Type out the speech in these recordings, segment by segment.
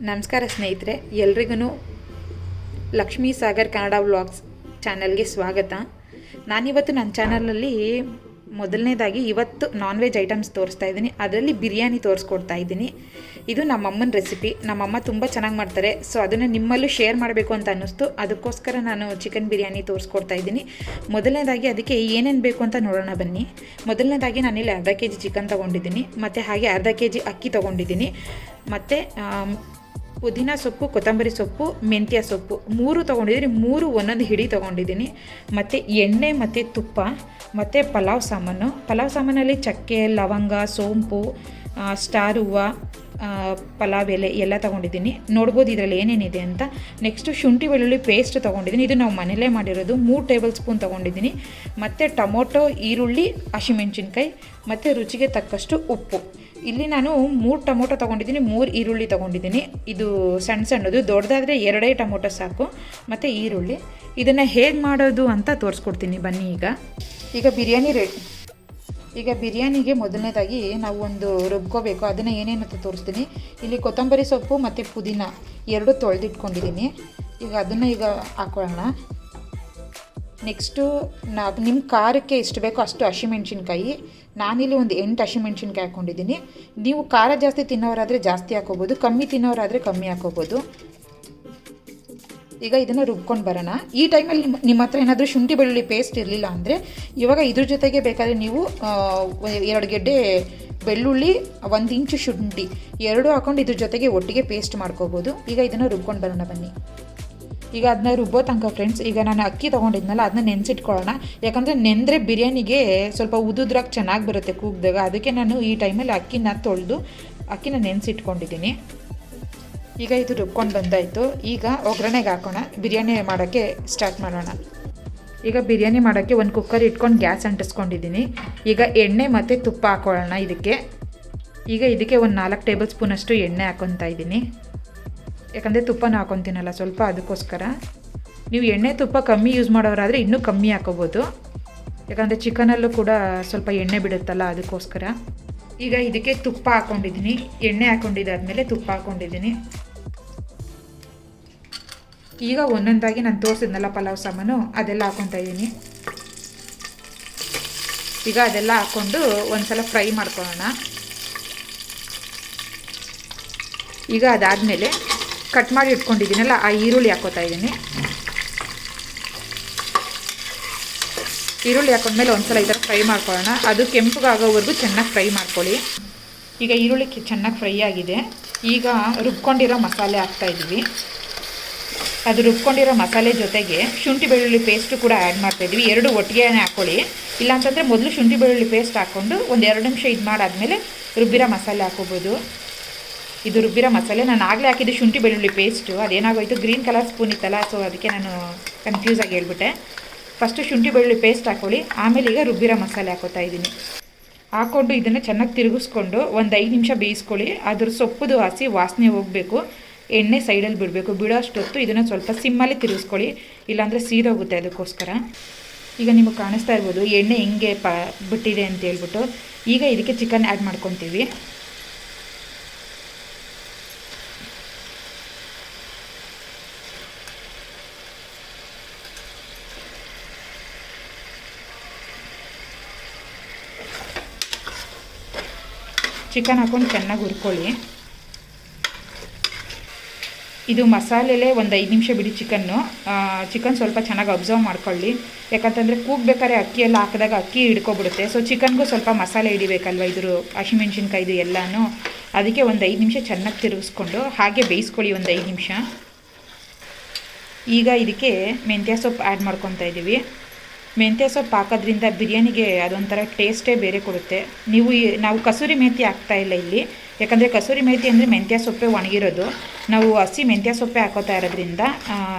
ನಮಸ್ಕಾರ ಸ್ನೇಹಿತರೆ, ಎಲ್ರಿಗೂ ಲಕ್ಷ್ಮೀ ಸಾಗರ್ ಕನ್ನಡ ವ್ಲಾಗ್ಸ್ ಚಾನಲ್ಗೆ ಸ್ವಾಗತ. ನಾನಿವತ್ತು ನನ್ನ ಚಾನಲಲ್ಲಿ ಮೊದಲನೇದಾಗಿ ಇವತ್ತು ನಾನ್ ವೆಜ್ ಐಟಮ್ಸ್ ತೋರಿಸ್ತಾ ಇದ್ದೀನಿ. ಅದರಲ್ಲಿ ಬಿರಿಯಾನಿ ತೋರಿಸ್ಕೊಡ್ತಾ ಇದ್ದೀನಿ. ಇದು ನಮ್ಮಮ್ಮನ ರೆಸಿಪಿ. ನಮ್ಮಮ್ಮ ತುಂಬ ಚೆನ್ನಾಗಿ ಮಾಡ್ತಾರೆ. ಸೊ ಅದನ್ನು ನಿಮ್ಮಲ್ಲೂ ಶೇರ್ ಮಾಡಬೇಕು ಅಂತ ಅನ್ನಿಸ್ತು. ಅದಕ್ಕೋಸ್ಕರ ನಾನು ಚಿಕನ್ ಬಿರಿಯಾನಿ ತೋರಿಸ್ಕೊಡ್ತಾ ಇದ್ದೀನಿ. ಮೊದಲನೇದಾಗಿ ಅದಕ್ಕೆ ಏನೇನು ಬೇಕು ಅಂತ ನೋಡೋಣ ಬನ್ನಿ. ಮೊದಲನೇದಾಗಿ ನಾನಿಲ್ಲಿ ಅರ್ಧ ಕೆ ಜಿ ಚಿಕನ್ ತೊಗೊಂಡಿದ್ದೀನಿ, ಮತ್ತು ಹಾಗೆ ಅರ್ಧ ಕೆ ಜಿ ಅಕ್ಕಿ ತೊಗೊಂಡಿದ್ದೀನಿ, ಮತ್ತು ಪುದೀನ ಸೊಪ್ಪು, ಕೊತ್ತಂಬರಿ ಸೊಪ್ಪು, ಮೆಂತ್ಯ ಸೊಪ್ಪು 3 ತೊಗೊಂಡಿದ್ದೀನಿ. 3 ಒಂದೊಂದು ಹಿಡಿ ತೊಗೊಂಡಿದ್ದೀನಿ. ಮತ್ತು ಎಣ್ಣೆ ಮತ್ತು ತುಪ್ಪ, ಮತ್ತು ಪಲಾವ್ ಸಾಮಾನಲ್ಲಿ ಚಕ್ಕೆ, ಲವಂಗ, ಸೋಂಪು, ಸ್ಟಾರ್ ಹೂವು, ಪಲಾವ್ ಎಲೆ ಎಲ್ಲ ತೊಗೊಂಡಿದ್ದೀನಿ. ನೋಡ್ಬೋದು ಇದರಲ್ಲಿ ಏನೇನಿದೆ ಅಂತ. ನೆಕ್ಸ್ಟು ಶುಂಠಿ ಬೆಳ್ಳುಳ್ಳಿ ಪೇಸ್ಟ್ ತೊಗೊಂಡಿದ್ದೀನಿ. ಇದು ನಾವು ಮನೇಲೇ ಮಾಡಿರೋದು. 3 ಟೇಬಲ್ ಸ್ಪೂನ್ ತೊಗೊಂಡಿದ್ದೀನಿ. ಮತ್ತು ಟೊಮೊಟೊ, ಈರುಳ್ಳಿ, ಹಸಿಮೆಣ್ಸಿನ್ಕಾಯಿ, ಮತ್ತು ರುಚಿಗೆ ತಕ್ಕಷ್ಟು ಉಪ್ಪು. ಇಲ್ಲಿ ನಾನು 3 ಟೊಮೊಟೊ ತೊಗೊಂಡಿದ್ದೀನಿ, 3 ಈರುಳ್ಳಿ ತೊಗೊಂಡಿದ್ದೀನಿ. ಇದು ಸಣ್ಣದು, ದೊಡ್ಡದಾದರೆ 2 ಟೊಮೊಟೊ ಸಾಕು, ಮತ್ತು ಈರುಳ್ಳಿ. ಇದನ್ನು ಹೇಗೆ ಮಾಡೋದು ಅಂತ ತೋರಿಸ್ಕೊಡ್ತೀನಿ ಬನ್ನಿ. ಈಗ ಬಿರಿಯಾನಿಗೆ ಮೊದಲನೇದಾಗಿ ನಾವು ಒಂದು ರುಬ್ಕೋಬೇಕು. ಅದನ್ನು ಏನೇನು ಅಂತ ತೋರಿಸ್ತೀನಿ. ಇಲ್ಲಿ ಕೊತ್ತಂಬರಿ ಸೊಪ್ಪು ಮತ್ತು ಪುದೀನ 2 ತೊಳೆದಿಟ್ಕೊಂಡಿದ್ದೀನಿ. ಈಗ ಅದನ್ನು ಹಾಕೊಳ್ಳೋಣ. ನೆಕ್ಸ್ಟು ನಿಮ್ಮ ಖಾರಕ್ಕೆ ಎಷ್ಟು ಬೇಕೋ ಅಷ್ಟು ಹಸಿಮೆಣ್ಸಿನ್ಕಾಯಿ. ನಾನಿಲ್ಲಿ ಒಂದು 8 ಹಸಿಮೆಣ್ಸಿನ್ಕಾಯಿ ಹಾಕ್ಕೊಂಡಿದ್ದೀನಿ. ನೀವು ಖಾರ ಜಾಸ್ತಿ ತಿನ್ನೋರಾದರೆ ಜಾಸ್ತಿ ಹಾಕೋಬೋದು, ಕಮ್ಮಿ ತಿನ್ನೋರಾದರೆ ಕಮ್ಮಿ ಹಾಕೋಬೋದು. ಈಗ ಇದನ್ನು ರುಬ್ಕೊಂಡು ಬರೋಣ. ಈ ಟೈಮಲ್ಲಿ ನಿಮ್ಮ ಹತ್ರ ಏನಾದರೂ ಶುಂಠಿ ಬೆಳ್ಳುಳ್ಳಿ ಪೇಸ್ಟ್ ಇರಲಿಲ್ಲ ಅಂದರೆ ಇವಾಗ ಇದ್ರ ಜೊತೆಗೆ ಬೇಕಾದರೆ ನೀವು 2 ಗೆಡ್ಡೆ ಬೆಳ್ಳುಳ್ಳಿ, 1 ಇಂಚು ಶುಂಠಿ 2 ಹಾಕ್ಕೊಂಡು ಇದ್ರ ಜೊತೆಗೆ ಒಟ್ಟಿಗೆ ಪೇಸ್ಟ್ ಮಾಡ್ಕೋಬೋದು. ಈಗ ಇದನ್ನು ರುಬ್ಕೊಂಡು ಬರೋಣ ಬನ್ನಿ. ಈಗ ಅದನ್ನ ರುಬ್ಬೋ ತನಕ ಫ್ರೆಂಡ್ಸ್, ಈಗ ನಾನು ಅಕ್ಕಿ ತೊಗೊಂಡಿದ್ನಲ್ಲ ಅದನ್ನ ನೆನೆಸಿಟ್ಕೊಳ್ಳೋಣ. ಯಾಕಂದರೆ ನೆಂದರೆ ಬಿರಿಯಾನಿಗೆ ಸ್ವಲ್ಪ ಉದುದ್ರಾಗಿ ಚೆನ್ನಾಗಿ ಬರುತ್ತೆ ಕೂಗಿದಾಗ. ಅದಕ್ಕೆ ನಾನು ಈ ಟೈಮಲ್ಲಿ ಅಕ್ಕಿನ ತೊಳೆದು ಅಕ್ಕಿನ ನೆನೆಸಿಟ್ಕೊಂಡಿದ್ದೀನಿ. ಈಗ ಇದು ರುಬ್ಕೊಂಡು ಬಂದಾಯಿತು. ಈಗ ಒಗ್ಗರಣೆಗೆ ಹಾಕೋಣ. ಬಿರಿಯಾನಿ ಮಾಡೋಕ್ಕೆ ಸ್ಟಾರ್ಟ್ ಮಾಡೋಣ. ಈಗ ಬಿರಿಯಾನಿ ಮಾಡೋಕ್ಕೆ ಒಂದು ಕುಕ್ಕರ್ ಇಟ್ಕೊಂಡು ಗ್ಯಾಸ್ ಅಂಟಿಸ್ಕೊಂಡಿದ್ದೀನಿ. ಈಗ ಎಣ್ಣೆ ಮತ್ತು ತುಪ್ಪ ಹಾಕೊಳ್ಳೋಣ ಇದಕ್ಕೆ. ಇದಕ್ಕೆ ಒಂದು 4 ಟೇಬಲ್ ಸ್ಪೂನಷ್ಟು ಎಣ್ಣೆ ಹಾಕ್ಕೊತಾ ಇದ್ದೀನಿ. ಯಾಕಂದರೆ ತುಪ್ಪನೂ ಹಾಕೊತೀನಲ್ಲ ಸ್ವಲ್ಪ, ಅದಕ್ಕೋಸ್ಕರ. ನೀವು ಎಣ್ಣೆ ತುಪ್ಪ ಕಮ್ಮಿ ಯೂಸ್ ಮಾಡೋರಾದರೆ ಇನ್ನೂ ಕಮ್ಮಿ ಹಾಕೋಬೋದು, ಯಾಕಂದರೆ ಚಿಕನಲ್ಲೂ ಕೂಡ ಸ್ವಲ್ಪ ಎಣ್ಣೆ ಬಿಡುತ್ತಲ್ಲ, ಅದಕ್ಕೋಸ್ಕರ. ಈಗ ಇದಕ್ಕೆ ತುಪ್ಪ ಹಾಕ್ಕೊಂಡಿದ್ದೀನಿ. ಎಣ್ಣೆ ಹಾಕ್ಕೊಂಡಿದ್ದಾದಮೇಲೆ ತುಪ್ಪ ಹಾಕ್ಕೊಂಡಿದ್ದೀನಿ. ಈಗ ಒಂದೊಂದಾಗಿ ನಾನು ತೋರಿಸಿದ್ನಲ್ಲ ಪಲಾವ್ ಸಾಮಾನು, ಅದೆಲ್ಲ ಹಾಕ್ಕೊತಾ ಇದ್ದೀನಿ. ಈಗ ಅದೆಲ್ಲ ಹಾಕ್ಕೊಂಡು ಒಂದು ಸಲ ಫ್ರೈ ಮಾಡ್ಕೊಳ್ಳೋಣ. ಈಗ ಅದಾದಮೇಲೆ ಕಟ್ ಮಾಡಿ ಇಟ್ಕೊಂಡಿದ್ದೀನಲ್ಲ ಆ ಈರುಳ್ಳಿ ಹಾಕ್ಕೋತಾ ಇದ್ದೀನಿ. ಈರುಳ್ಳಿ ಹಾಕೊಂಡ್ಮೇಲೆ ಒಂದು ಸಲ ಈ ಥರ ಫ್ರೈ ಮಾಡ್ಕೊಳ್ಳೋಣ. ಅದು ಕೆಂಪಗಾಗೋವರೆಗೂ ಚೆನ್ನಾಗಿ ಫ್ರೈ ಮಾಡ್ಕೊಳ್ಳಿ. ಈಗ ಈರುಳ್ಳಿ ಚೆನ್ನಾಗಿ ಫ್ರೈ ಆಗಿದೆ. ಈಗ ರುಬ್ಕೊಂಡಿರೋ ಮಸಾಲೆ ಹಾಕ್ತಾಯಿದ್ವಿ. ಅದು ರುಬ್ಕೊಂಡಿರೋ ಮಸಾಲೆ ಜೊತೆಗೆ ಶುಂಠಿ ಬೆಳ್ಳುಳ್ಳಿ ಪೇಸ್ಟು ಕೂಡ ಆ್ಯಡ್ ಮಾಡ್ತಾಯಿದ್ವಿ. 2 ಒಟ್ಟಿಗೆ ಹಾಕ್ಕೊಳ್ಳಿ. ಇಲ್ಲಾಂತಂದರೆ ಮೊದಲು ಶುಂಠಿ ಬೆಳ್ಳುಳ್ಳಿ ಪೇಸ್ಟ್ ಹಾಕ್ಕೊಂಡು ಒಂದು 2 ನಿಮಿಷ ಇದು ಮಾಡಾದಮೇಲೆ ರುಬ್ಬಿರೋ ಮಸಾಲೆ ಹಾಕೋಬೋದು. ಇದು ರುಬ್ಬಿರೋ ಮಸಾಲೆ. ನಾನು ಆಗಲೇ ಹಾಕಿದ್ದು ಶುಂಠಿ ಬೆಳ್ಳುಳ್ಳಿ ಪೇಸ್ಟು. ಅದೇನಾಗೋಯ್ತು, ಗ್ರೀನ್ ಕಲರ್ ಸ್ಪೂನ್ ಇತ್ತಲ್ಲ, ಸೊ ಅದಕ್ಕೆ ನಾನು ಕನ್ಫ್ಯೂಸ್ ಆಗಿ ಹೇಳ್ಬಿಟ್ಟೆ. ಫಸ್ಟು ಶುಂಠಿ ಬೆಳ್ಳುಳ್ಳಿ ಪೇಸ್ಟ್ ಹಾಕ್ಕೊಳ್ಳಿ, ಆಮೇಲೆ ಈಗ ರುಬ್ಬಿರೋ ಮಸಾಲೆ ಹಾಕೋತಾ ಇದ್ದೀನಿ. ಹಾಕ್ಕೊಂಡು ಇದನ್ನು ಚೆನ್ನಾಗಿ ತಿರುಗಿಸ್ಕೊಂಡು ಒಂದು 5 ನಿಮಿಷ ಬೇಯಿಸ್ಕೊಳ್ಳಿ. ಅದ್ರ ಸೊಪ್ಪುದು ಹಸಿ ವಾಸನೆ ಹೋಗಬೇಕು. ಎಣ್ಣೆ ಸೈಡಲ್ಲಿ ಬಿಡಬೇಕು. ಬಿಡೋ ಅಷ್ಟೊತ್ತು ಇದನ್ನು ಸ್ವಲ್ಪ ಸಿಮ್ಮಲ್ಲಿ ತಿರುಗಿಸ್ಕೊಳ್ಳಿ, ಇಲ್ಲಾಂದರೆ ಸೀದೋಗುತ್ತೆ. ಅದಕ್ಕೋಸ್ಕರ ಈಗ ನಿಮಗೆ ಕಾಣಿಸ್ತಾ ಇರ್ಬೋದು ಎಣ್ಣೆ ಹಿಂಗೆ ಬಿಟ್ಟಿದೆ ಅಂತ ಹೇಳ್ಬಿಟ್ಟು. ಈಗ ಇದಕ್ಕೆ ಚಿಕನ್ ಆ್ಯಡ್ ಮಾಡ್ಕೊತೀವಿ. ಚಿಕನ್ ಹಾಕ್ಕೊಂಡು ಚೆನ್ನಾಗಿ ಹುರ್ಕೊಳ್ಳಿ. ಇದು ಮಸಾಲೆಲೇ ಒಂದು 5 ನಿಮಿಷ ಬಿಡಿ. ಚಿಕನ್ ಸ್ವಲ್ಪ ಚೆನ್ನಾಗಿ ಅಬ್ಸರ್ವ್ ಮಾಡ್ಕೊಳ್ಳಿ. ಯಾಕಂತಂದರೆ ಕೂಗಬೇಕಾದ್ರೆ ಅಕ್ಕಿ ಎಲ್ಲ ಹಾಕಿದಾಗ ಅಕ್ಕಿ ಹಿಡ್ಕೊಬಿಡುತ್ತೆ. ಸೊ ಚಿಕನ್ಗೂ ಸ್ವಲ್ಪ ಮಸಾಲೆ ಹಿಡಿಬೇಕಲ್ವ, ಇದ್ರ ಹಸಿಮೆಣ್ಸಿನ್ಕಾಯ್ದು ಎಲ್ಲನೂ. ಅದಕ್ಕೆ ಒಂದು 5 ನಿಮಿಷ ಚೆನ್ನಾಗಿ ತಿರುಗಿಸ್ಕೊಂಡು ಹಾಗೆ ಬೇಯಿಸ್ಕೊಳ್ಳಿ ಒಂದು 5 ನಿಮಿಷ. ಈಗ ಇದಕ್ಕೆ ಮೆಂತ್ಯ ಸೊಪ್ಪು ಆ್ಯಡ್ ಮಾಡ್ಕೊತಾ ಇದ್ದೀವಿ. ಮೆಂತ್ಯ ಸೊಪ್ಪು ಹಾಕೋದ್ರಿಂದ ಬಿರಿಯಾನಿಗೆ ಅದೊಂಥರ ಟೇಸ್ಟೇ ಬೇರೆ ಕೊಡುತ್ತೆ. ನಾವು ಕಸೂರಿ ಮೇಥಿ ಹಾಕ್ತಾಯಿಲ್ಲ ಇಲ್ಲಿ, ಯಾಕಂದರೆ ಕಸೂರಿ ಮೇಥಿ ಅಂದರೆ ಮೆಂತ್ಯ ಸೊಪ್ಪೆ ಒಣಗಿರೋದು. ನಾವು ಹಸಿ ಮೆಂತ್ಯ ಸೊಪ್ಪೆ ಹಾಕೋತಾ ಇರೋದ್ರಿಂದ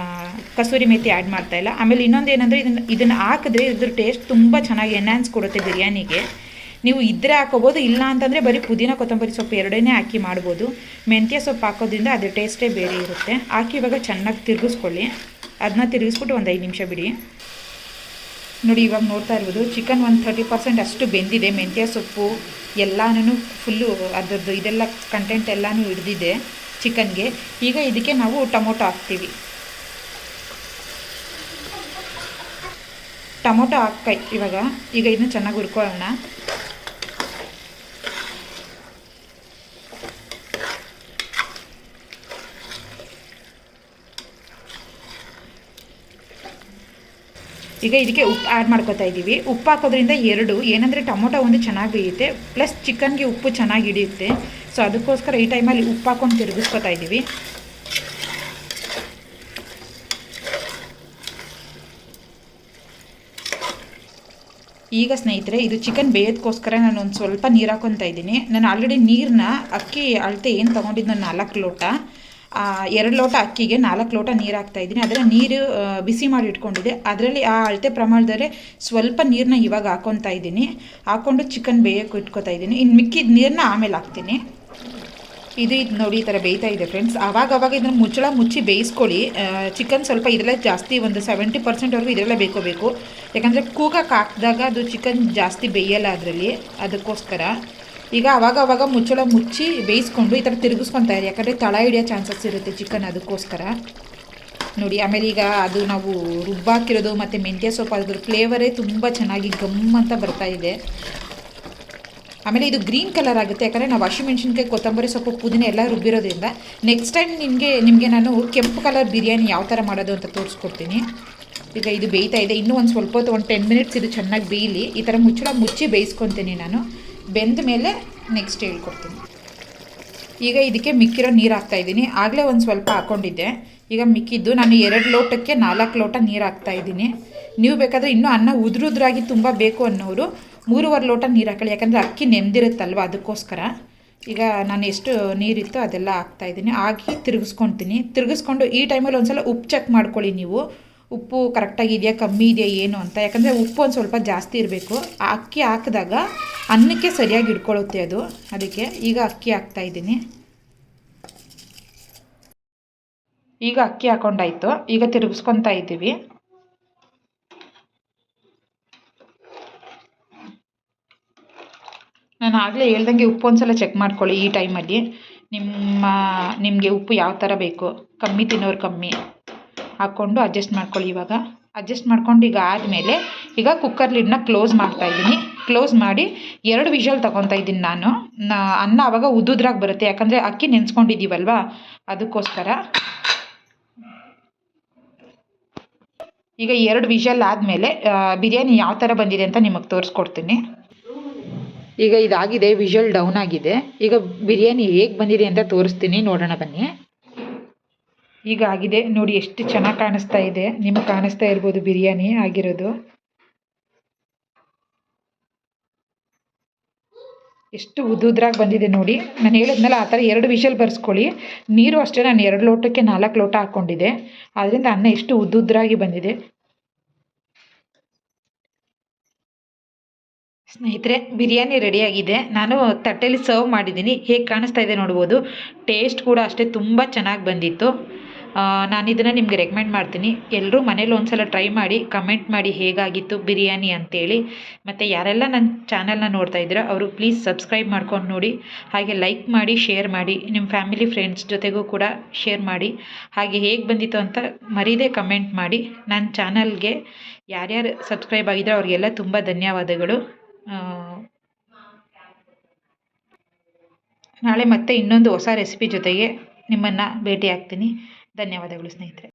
ಕಸೂರಿ ಮೇಥಿ ಆ್ಯಡ್ ಮಾಡ್ತಾಯಿಲ್ಲ. ಆಮೇಲೆ ಇನ್ನೊಂದು ಏನಂದರೆ ಇದನ್ನು ಹಾಕಿದ್ರೆ ಇದ್ರ ಟೇಸ್ಟ್ ತುಂಬ ಚೆನ್ನಾಗಿ ಎನ್ಹಾನ್ಸ್ ಕೊಡುತ್ತೆ ಬಿರಿಯಾನಿಗೆ. ನೀವು ಇದ್ದರೆ ಹಾಕೋಬೋದು, ಇಲ್ಲ ಅಂತಂದರೆ ಬರೀ ಪುದೀನ ಕೊತ್ತಂಬರಿ ಸೊಪ್ಪು 2 ಹಾಕಿ ಮಾಡ್ಬೋದು. ಮೆಂತ್ಯ ಸೊಪ್ಪು ಹಾಕೋದ್ರಿಂದ ಅದ್ರ ಟೇಸ್ಟೇ ಬೇರೆ ಇರುತ್ತೆ. ಹಾಕಿ ಇವಾಗ ಚೆನ್ನಾಗಿ ತಿರುಗಿಸ್ಕೊಳ್ಳಿ. ಅದನ್ನ ತಿರುಗಿಸ್ಬಿಟ್ಟು ಒಂದು 5 ನಿಮಿಷ ಬಿಡಿ. ನೋಡಿ, ಇವಾಗ ನೋಡ್ತಾ ಇರ್ಬೋದು ಚಿಕನ್ ಒಂದು 30% ಅಷ್ಟು ಬೆಂದಿದೆ. ಮೆಂತ್ಯ ಸೊಪ್ಪು ಎಲ್ಲನೂ ಫುಲ್ಲು ಅದರದ್ದು ಇದೆಲ್ಲ ಕಂಟೆಂಟ್ ಎಲ್ಲನೂ ಹಿಡಿದಿದೆ. ಚಿಕನ್ಗೆ. ಈಗ ಇದಕ್ಕೆ ನಾವು ಟೊಮೊಟೊ ಹಾಕ್ತೀವಿ. ಟೊಮೊಟೊ ಇವಾಗ ಇದನ್ನು ಚೆನ್ನಾಗಿ ಹುರ್ಕೊಳ್ಳೋಣ. ಈಗ ಇದಕ್ಕೆ ಉಪ್ಪು ಆ್ಯಡ್ ಮಾಡ್ಕೊತಾ ಇದ್ದೀವಿ. ಉಪ್ಪು ಹಾಕೋದ್ರಿಂದ ಏನಂದರೆ ಟೊಮೊಟೊ ಒಂದು ಚೆನ್ನಾಗಿ ಬೇಯುತ್ತೆ, ಪ್ಲಸ್ ಚಿಕನ್ಗೆ ಉಪ್ಪು ಚೆನ್ನಾಗಿ ಹಿಡಿಯುತ್ತೆ. ಸೊ ಅದಕ್ಕೋಸ್ಕರ ಈ ಟೈಮಲ್ಲಿ ಉಪ್ಪು ಹಾಕೊಂಡು ತಿರುಗಿಸ್ಕೊತಾ ಇದ್ದೀವಿ. ಈಗ ಸ್ನೇಹಿತರೆ, ಇದು ಚಿಕನ್ ಬೇಯೋದಕ್ಕೋಸ್ಕರ ನಾನು ಒಂದು ಸ್ವಲ್ಪ ನೀರು ಹಾಕೊತಾ ಇದ್ದೀನಿ. ನಾನು ಆಲ್ರೆಡಿ ನೀರನ್ನ ಅಕ್ಕಿ ಅಳತೆ ಏನು ತೊಗೊಂಡಿದ್ದು 4 ಲೋಟ, 2 ಲೋಟ ಅಕ್ಕಿಗೆ 4 ಲೋಟ ನೀರು ಹಾಕ್ತಾಯಿದ್ದೀನಿ. ಅದರ ನೀರು ಬಿಸಿ ಮಾಡಿ ಇಟ್ಕೊಂಡಿದ್ದೆ, ಅದರಲ್ಲಿ ಆ ಅಳತೆ ಪ್ರಮಾಣದಲ್ಲಿ ಸ್ವಲ್ಪ ನೀರನ್ನ ಇವಾಗ ಹಾಕೊತಾ ಇದ್ದೀನಿ. ಹಾಕ್ಕೊಂಡು ಚಿಕನ್ ಬೇಯೋಕ್ಕೆ ಇಟ್ಕೊತಾ ಇದ್ದೀನಿ. ಇನ್ನು ಮಿಕ್ಕಿದ ನೀರನ್ನ ಆಮೇಲೆ ಹಾಕ್ತೀನಿ. ಇದು ನೋಡಿ ಈ ಥರ ಬೇಯ್ತಾ ಇದೆ ಫ್ರೆಂಡ್ಸ್. ಆವಾಗ ಇದನ್ನು ಮುಚ್ಚಿ ಬೇಯಿಸ್ಕೊಳ್ಳಿ. ಚಿಕನ್ ಸ್ವಲ್ಪ ಇದರಲ್ಲೇ ಜಾಸ್ತಿ, ಒಂದು 70% ಇದರಲ್ಲೇ ಬೇಕೋಬೇಕು. ಯಾಕಂದರೆ ಕೂಗಕ್ಕೆ ಹಾಕಿದಾಗ ಅದು ಚಿಕನ್ ಜಾಸ್ತಿ ಬೇಯಲ್ಲ ಅದಕ್ಕೋಸ್ಕರ. ಈಗ ಅವಾಗ ಮುಚ್ಚಿ ಬೇಯಿಸ್ಕೊಂಡು ಈ ಥರ ತಿರುಗಿಸ್ಕೊತಾ ಇರಿ, ಯಾಕಂದರೆ ತಳ ಹಿಡಿಯೋ ಚಾನ್ಸಸ್ ಇರುತ್ತೆ ಚಿಕನ್, ಅದಕ್ಕೋಸ್ಕರ ನೋಡಿ. ಆಮೇಲೆ ಈಗ ಅದು ನಾವು ರುಬ್ಬಾಕಿರೋದು ಮತ್ತು ಮೆಂತ್ಯ ಸೊಪ್ಪು, ಅದ್ರ ಫ್ಲೇವರೇ ತುಂಬ ಚೆನ್ನಾಗಿ ಗಮ್ ಅಂತ ಬರ್ತಾ ಇದೆ. ಆಮೇಲೆ ಇದು ಗ್ರೀನ್ ಕಲರ್ ಆಗುತ್ತೆ, ಯಾಕಂದರೆ ನಾವು ಹಸಿಮೆಣ್ಸಿನ್ಕಾಯಿ, ಕೊತ್ತಂಬರಿ ಸೊಪ್ಪು, ಪುದೀನ ಎಲ್ಲ ರುಬ್ಬಿರೋದ್ರಿಂದ. ನೆಕ್ಸ್ಟ್ ಟೈಮ್ ನಿಮಗೆ ನಾನು ಕೆಂಪು ಕಲರ್ ಬಿರಿಯಾನಿ ಯಾವ ಥರ ಮಾಡೋದು ಅಂತ ತೋರಿಸ್ಕೊಡ್ತೀನಿ. ಈಗ ಇದು ಬೇಯ್ತಾ ಇದೆ. ಇನ್ನೂ ಒಂದು ಸ್ವಲ್ಪ ಹೊತ್ತು, ಒಂದು 10 ಮಿನಿಟ್ಸ್ ಇದು ಚೆನ್ನಾಗಿ ಬೇಯಲಿ. ಈ ಥರ ಮುಚ್ಚಿ ಬೇಯಿಸ್ಕೊತೀನಿ ನಾನು. ಬೆಂದ ಮೇಲೆ ನೆಕ್ಸ್ಟ್ ಹೇಳ್ಕೊಡ್ತೀನಿ. ಈಗ ಇದಕ್ಕೆ ಮಿಕ್ಕಿರೋ ನೀರು ಹಾಕ್ತಾಯಿದ್ದೀನಿ. ಆಗಲೇ ಒಂದು ಸ್ವಲ್ಪ ಹಾಕ್ಕೊಂಡಿದ್ದೆ. ಈಗ ಮಿಕ್ಕಿದ್ದು ನಾನು 2 ಲೋಟಕ್ಕೆ 4 ಲೋಟ ನೀರು ಹಾಕ್ತಾಯಿದ್ದೀನಿ. ನೀವು ಬೇಕಾದರೆ ಇನ್ನೂ ಅನ್ನ ಉದುರಾಗಿ ತುಂಬ ಬೇಕು ಅನ್ನೋರು 3.5 ಲೋಟ ನೀರು ಹಾಕೊಳ್ಳಿ, ಯಾಕಂದರೆ ಅಕ್ಕಿ ನೆಂದಿರುತ್ತಲ್ವ, ಅದಕ್ಕೋಸ್ಕರ. ಈಗ ನಾನು ಎಷ್ಟು ನೀರಿತ್ತು ಅದೆಲ್ಲ ಹಾಕ್ತಾಯಿದ್ದೀನಿ. ಹಾಕಿ ತಿರುಗಿಸ್ಕೊಂಡು ಈ ಟೈಮಲ್ಲಿ ಒಂದು ಸಲ ಉಪ್ಪು ಚೆಕ್ ಮಾಡ್ಕೊಳ್ಳಿ ನೀವು. ಉಪ್ಪು ಕರೆಕ್ಟಾಗಿದೆಯಾ, ಕಮ್ಮಿ ಇದೆಯಾ ಏನು ಅಂತ. ಯಾಕಂದರೆ ಉಪ್ಪು ಒಂದು ಸ್ವಲ್ಪ ಜಾಸ್ತಿ ಇರಬೇಕು. ಆ ಅಕ್ಕಿ ಹಾಕಿದಾಗ ಅನ್ನಕ್ಕೆ ಸರಿಯಾಗಿ ಇಟ್ಕೊಳ್ಳುತ್ತೆ ಅದು, ಅದಕ್ಕೆ. ಈಗ ಅಕ್ಕಿ ಹಾಕ್ತಾಯಿದ್ದೀನಿ. ಈಗ ಅಕ್ಕಿ ಹಾಕೊಂಡಾಯ್ತು. ಈಗ ತಿರುಗಿಸ್ಕೊತಾ ಇದ್ದೀವಿ. ನಾನು ಆಗಲೇ ಹೇಳ್ದಂಗೆ ಉಪ್ಪು ಒಂದ್ಸಲ ಚೆಕ್ ಮಾಡ್ಕೊಳ್ಳಿ ಈ ಟೈಮಲ್ಲಿ. ನಿಮಗೆ ಉಪ್ಪು ಯಾವ ಥರ ಬೇಕು, ಕಮ್ಮಿ ತಿನ್ನೋರು ಕಮ್ಮಿ ಹಾಕ್ಕೊಂಡು ಅಡ್ಜಸ್ಟ್ ಮಾಡ್ಕೊಳ್ಳಿ. ಇವಾಗ ಅಡ್ಜಸ್ಟ್ ಮಾಡ್ಕೊಂಡು ಈಗ ಆದಮೇಲೆ ಈಗ ಕುಕ್ಕರ್ ಲಿಡ್ನ ಕ್ಲೋಸ್ ಮಾಡ್ತಾಯಿದ್ದೀನಿ. ಕ್ಲೋಸ್ ಮಾಡಿ 2 ವಿಷಲ್ ತೊಗೊತಾ ಇದ್ದೀನಿ ನಾನು. ಅನ್ನ ಆವಾಗ ಉದ್ದುದ್ರಾಗಿ ಬರುತ್ತೆ, ಯಾಕಂದರೆ ಅಕ್ಕಿ ನೆನೆಸ್ಕೊಂಡಿದ್ದೀವಲ್ವ, ಅದಕ್ಕೋಸ್ಕರ. ಈಗ 2 ವಿಷಲ್ ಆದಮೇಲೆ ಬಿರಿಯಾನಿ ಯಾವ ಥರ ಬಂದಿದೆ ಅಂತ ನಿಮಗೆ ತೋರಿಸ್ಕೊಡ್ತೀನಿ. ಈಗ ಇದಾಗಿದೆ, ವಿಷಲ್ ಡೌನ್ ಆಗಿದೆ. ಈಗ ಬಿರಿಯಾನಿ ಹೇಗೆ ಬಂದಿದೆ ಅಂತ ತೋರಿಸ್ತೀನಿ, ನೋಡೋಣ ಬನ್ನಿ. ಈಗ ಆಗಿದೆ ನೋಡಿ, ಎಷ್ಟು ಚೆನ್ನಾಗಿ ಕಾಣಿಸ್ತಾ ಇದೆ. ನಿಮಗೆ ಕಾಣಿಸ್ತಾ ಇರ್ಬೋದು ಬಿರಿಯಾನಿ ಆಗಿರೋದು. ಎಷ್ಟು ಉದ್ದುದ್ರಾಗಿ ಬಂದಿದೆ ನೋಡಿ. ನಾನು ಹೇಳಿದ್ನಲ್ಲ ಆ ಥರ 2 ವಿಷಲ್ ಬರ್ಸ್ಕೊಳ್ಳಿ. ನೀರು ಅಷ್ಟೇ, ನಾನು 2 ಲೋಟಕ್ಕೆ 4 ಲೋಟ ಹಾಕ್ಕೊಂಡಿದ್ದೆ, ಆದ್ದರಿಂದ ಅನ್ನ ಎಷ್ಟು ಉದ್ದುದ್ರಾಗಿ ಬಂದಿದೆ. ಸ್ನೇಹಿತರೆ, ಬಿರಿಯಾನಿ ರೆಡಿಯಾಗಿದೆ. ನಾನು ತಟ್ಟೆಯಲ್ಲಿ ಸರ್ವ್ ಮಾಡಿದ್ದೀನಿ. ಹೇಗೆ ಕಾಣಿಸ್ತಾ ಇದೆ ನೋಡ್ಬೋದು. ಟೇಸ್ಟ್ ಕೂಡ ಅಷ್ಟೇ ತುಂಬ ಚೆನ್ನಾಗಿ ಬಂದಿತ್ತು. ನಾನು ಇದನ್ನು ನಿಮಗೆ ರೆಕಮೆಂಡ್ ಮಾಡ್ತೀನಿ. ಎಲ್ಲರೂ ಮನೇಲಿ ಒಂದ್ಸಲ ಟ್ರೈ ಮಾಡಿ ಕಮೆಂಟ್ ಮಾಡಿ ಹೇಗಾಗಿತ್ತು ಬಿರಿಯಾನಿ ಅಂತೇಳಿ. ಮತ್ತು ಯಾರೆಲ್ಲ ನನ್ನ ಚಾನಲ್ನ ನೋಡ್ತಾ ಇದ್ದೀರೋ ಅವರು ಪ್ಲೀಸ್ ಸಬ್ಸ್ಕ್ರೈಬ್ ಮಾಡ್ಕೊಂಡು ನೋಡಿ. ಹಾಗೆ ಲೈಕ್ ಮಾಡಿ, ಶೇರ್ ಮಾಡಿ, ನಿಮ್ಮ ಫ್ಯಾಮಿಲಿ ಫ್ರೆಂಡ್ಸ್ ಜೊತೆಗೂ ಕೂಡ ಶೇರ್ ಮಾಡಿ. ಹಾಗೆ ಹೇಗೆ ಬಂದಿತ್ತು ಅಂತ ಮರೀದೇ ಕಮೆಂಟ್ ಮಾಡಿ. ನನ್ನ ಚಾನಲ್ಗೆ ಯಾರ್ಯಾರು ಸಬ್ಸ್ಕ್ರೈಬ್ ಆಗಿದ್ರೋ ಅವ್ರಿಗೆಲ್ಲ ತುಂಬ ಧನ್ಯವಾದಗಳು. ನಾಳೆ ಮತ್ತೆ ಇನ್ನೊಂದು ಹೊಸ ರೆಸಿಪಿ ಜೊತೆಗೆ ನಿಮ್ಮನ್ನು ಭೇಟಿ ಆಗ್ತೀನಿ. ಧನ್ಯವಾದಗಳು ಸ್ನೇಹಿತರೆ.